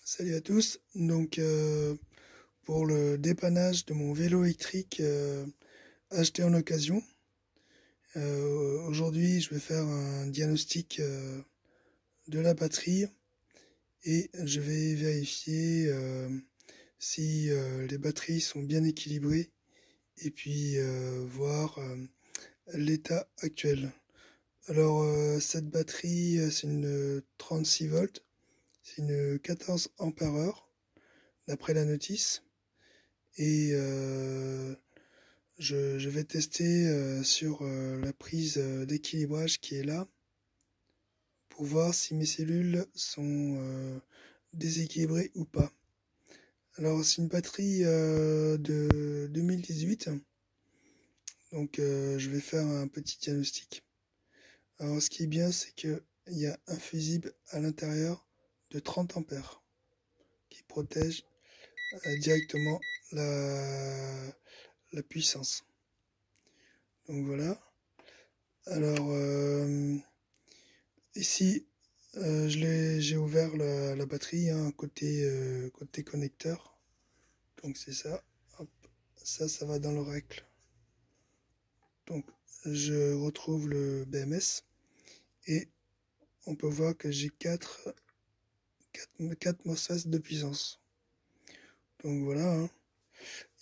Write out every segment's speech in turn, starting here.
Salut à tous. Pour le dépannage de mon vélo électrique acheté en occasion, aujourd'hui je vais faire un diagnostic de la batterie et je vais vérifier si les batteries sont bien équilibrées et puis voir l'état actuel. Alors cette batterie c'est une 36 volts, c'est une 14 ampères heure d'après la notice. Et je vais tester sur la prise d'équilibrage qui est là pour voir si mes cellules sont déséquilibrées ou pas. Alors c'est une batterie de 2018, donc je vais faire un petit diagnostic. Alors ce qui est bien, c'est qu'il y a un fusible à l'intérieur de 30 ampères qui protège directement la puissance. Donc voilà. Alors ici j'ai ouvert la batterie côté connecteur. Donc c'est ça. Hop. Ça va dans l'oracle. Donc je retrouve le BMS et on peut voir que j'ai 4 MOSFET de puissance. Donc voilà. Hein.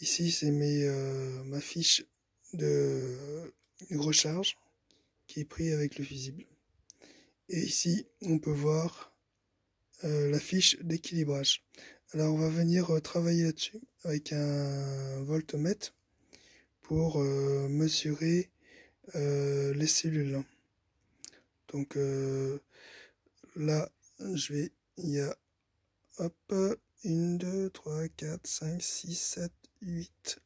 Ici c'est ma fiche de recharge qui est pris avec le fusible. Et ici, on peut voir la fiche d'équilibrage. Alors, on va venir travailler là-dessus avec un voltmètre pour mesurer les cellules. Donc là, il y a, hop, 1, 2, 3, 4, 5, 6, 7, 8,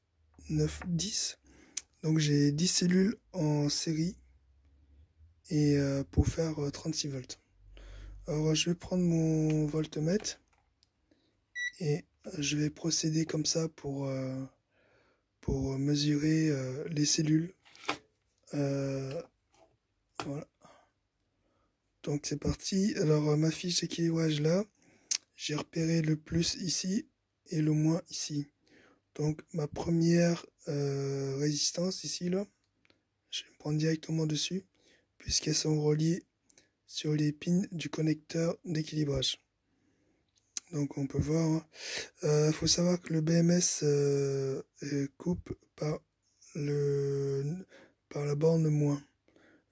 9, 10. Donc j'ai 10 cellules en série et pour faire 36 volts. Alors je vais prendre mon voltmètre et je vais procéder comme ça pour mesurer les cellules. Voilà. Donc c'est parti. Alors ma fiche d'équilibrage là, j'ai repéré le plus ici et le moins ici. Donc ma première résistance ici là, je vais me prendre directement dessus puisqu'elles sont reliées sur les pins du connecteur d'équilibrage. Donc on peut voir, faut savoir que le BMS coupe par la borne moins,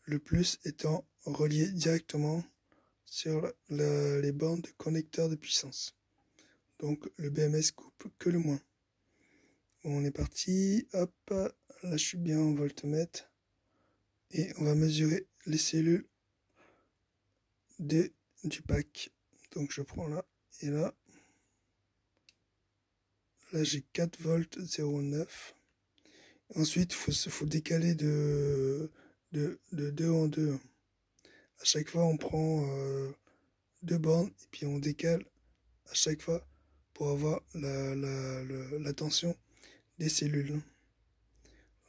le plus étant relié directement sur les bornes de connecteur de puissance. Donc le BMS coupe que le moins. Bon, on est parti, hop, là je suis bien en voltmètre et on va mesurer les cellules du pack. Donc je prends là et là. Là j'ai 4 volts 0,9. Ensuite, il faut décaler de 2 en 2. À chaque fois, on prend 2 bornes et puis on décale à chaque fois pour avoir la tension des cellules.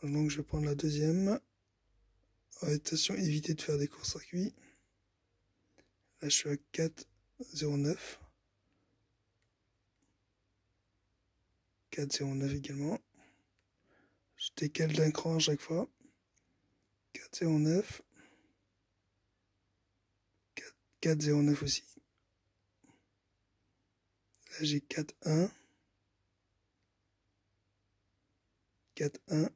Donc, je vais prendre la deuxième. Attention, évitez de faire des courts-circuits. Là, je suis à 4,09. 4,09 également. Je décale d'un cran à chaque fois. 4,09. 4,09 aussi. Là, j'ai 4,1. 4,1.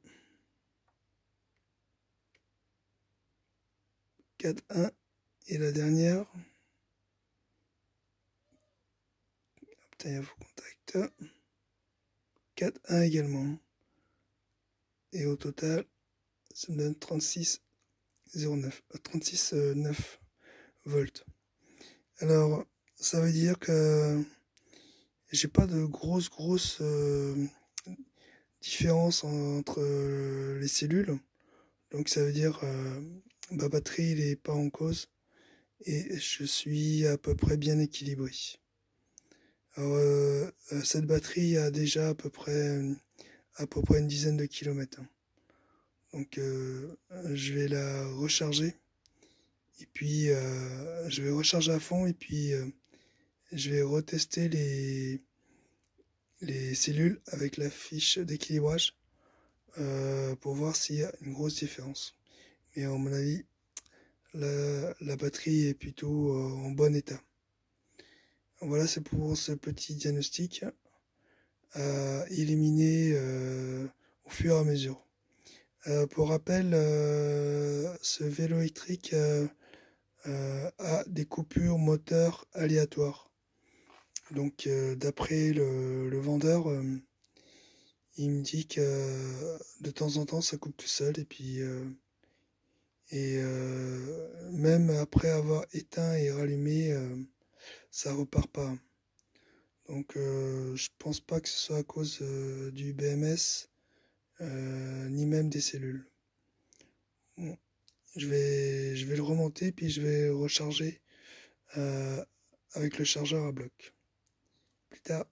4,1. Et la dernière. Obtenir vos contacts. 4,1 également. Et au total, ça me donne 36,9 volts. Alors, ça veut dire que j'ai pas de grosse différence entre les cellules. Donc ça veut dire ma batterie n'est pas en cause et je suis à peu près bien équilibré. Alors cette batterie a déjà à peu près une dizaine de kilomètres. Donc je vais la recharger et puis je vais recharger à fond et puis Je vais retester les cellules avec la fiche d'équilibrage pour voir s'il y a une grosse différence. Mais à mon avis, la batterie est plutôt en bon état. Voilà, c'est pour ce petit diagnostic à éliminer au fur et à mesure. Pour rappel, ce vélo électrique a des coupures moteurs aléatoires. Donc d'après le vendeur, il me dit que de temps en temps ça coupe tout seul et puis même après avoir éteint et rallumé, ça repart pas. Donc je pense pas que ce soit à cause du BMS ni même des cellules. Bon, je vais le remonter puis je vais recharger avec le chargeur à bloc. Plus tard.